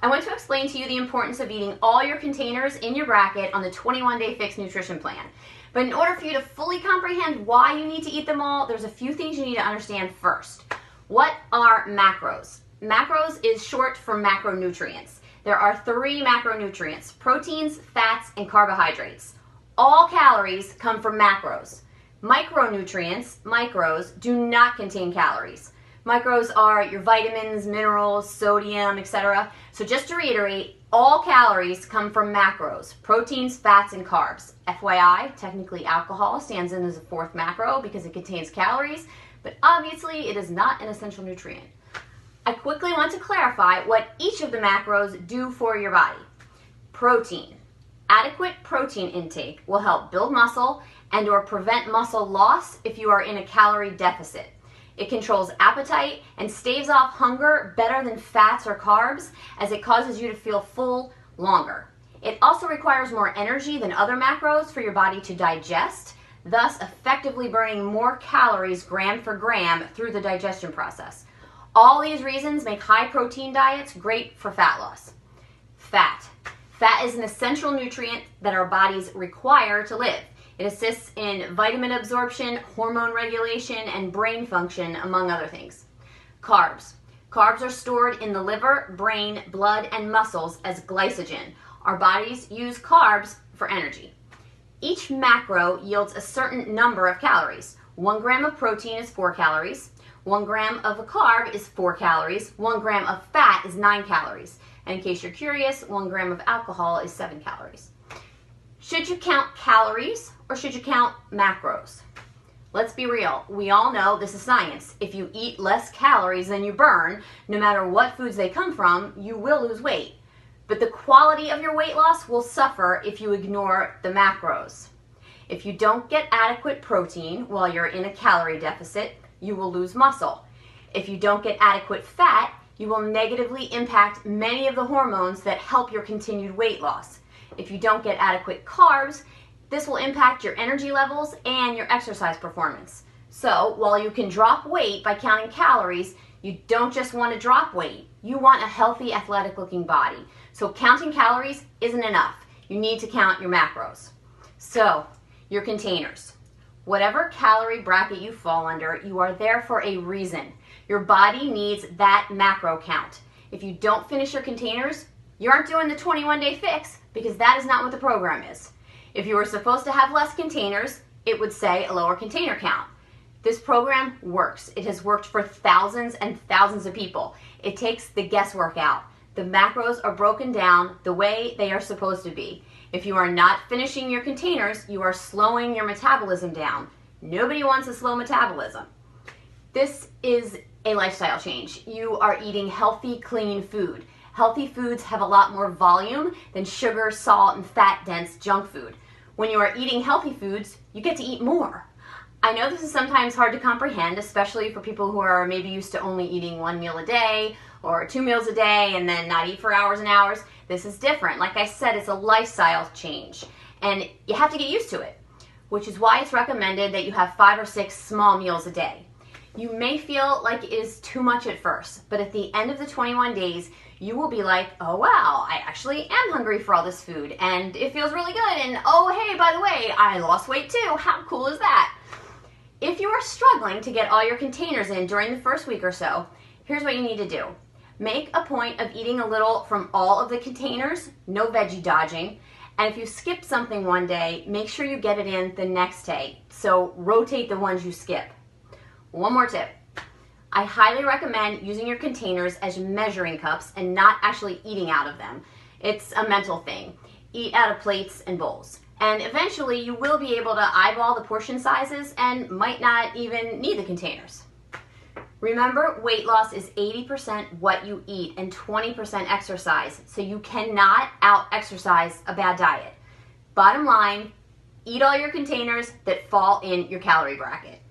I want to explain to you the importance of eating all your containers in your bracket on the 21-day fixed nutrition plan. But in order for you to fully comprehend why you need to eat them all, there's a few things you need to understand first. What are macros? Macros is short for macronutrients. There are 3 macronutrients: proteins, fats, and carbohydrates. All calories come from macros. Micronutrients, micros, do not contain calories. Micros are your vitamins, minerals, sodium, etc. So just to reiterate, all calories come from macros: proteins, fats, and carbs. FYI, technically alcohol stands in as a 4th macro because it contains calories, but obviously it is not an essential nutrient. I quickly want to clarify what each of the macros do for your body. Protein. Adequate protein intake will help build muscle and or prevent muscle loss if you are in a calorie deficit. It controls appetite and staves off hunger better than fats or carbs, as it causes you to feel full longer. It also requires more energy than other macros for your body to digest, thus effectively burning more calories gram for gram through the digestion process. All these reasons make high protein diets great for fat loss. Fat. Fat is an essential nutrient that our bodies require to live. It assists in vitamin absorption, hormone regulation, and brain function, among other things. Carbs. Carbs are stored in the liver, brain, blood, and muscles as glycogen. Our bodies use carbs for energy. Each macro yields a certain number of calories. 1 gram of protein is 4 calories. 1 gram of a carb is 4 calories. 1 gram of fat is 9 calories. And in case you're curious, 1 gram of alcohol is 7 calories. Should you count calories or should you count macros? Let's be real. We all know this is science. If you eat less calories than you burn, no matter what foods they come from, you will lose weight. But the quality of your weight loss will suffer if you ignore the macros. If you don't get adequate protein while you're in a calorie deficit, you will lose muscle. If you don't get adequate fat, you will negatively impact many of the hormones that help your continued weight loss. If you don't get adequate carbs, this will impact your energy levels and your exercise performance. So while you can drop weight by counting calories, you don't just want to drop weight. You want a healthy, athletic-looking body. So counting calories isn't enough. You need to count your macros. So, your containers. Whatever calorie bracket you fall under, you are there for a reason. Your body needs that macro count. If you don't finish your containers, you aren't doing the 21-day fix, because that is not what the program is. If you were supposed to have less containers, it would say a lower container count. This program works. It has worked for thousands and thousands of people. It takes the guesswork out. The macros are broken down the way they are supposed to be. If you are not finishing your containers, you are slowing your metabolism down. Nobody wants a slow metabolism. This is a lifestyle change. You are eating healthy, clean food. Healthy foods have a lot more volume than sugar, salt, and fat-dense junk food. When you are eating healthy foods, you get to eat more. I know this is sometimes hard to comprehend, especially for people who are maybe used to only eating 1 meal a day or 2 meals a day and then not eat for hours and hours. This is different. Like I said, it's a lifestyle change, and you have to get used to it, which is why it's recommended that you have 5 or 6 small meals a day. You may feel like it is too much at first, but at the end of the 21 days, you will be like, oh wow, I actually am hungry for all this food, and it feels really good, and oh hey, by the way, I lost weight too. How cool is that? If you are struggling to get all your containers in during the first week or so, here's what you need to do. Make a point of eating a little from all of the containers, no veggie dodging, and if you skip something one day, make sure you get it in the next day. So rotate the ones you skip. One more tip. I highly recommend using your containers as measuring cups and not actually eating out of them. It's a mental thing. Eat out of plates and bowls. And eventually you will be able to eyeball the portion sizes and might not even need the containers. Remember, weight loss is 80% what you eat and 20% exercise, so you cannot out-exercise a bad diet. Bottom line, eat all your containers that fall in your calorie bracket.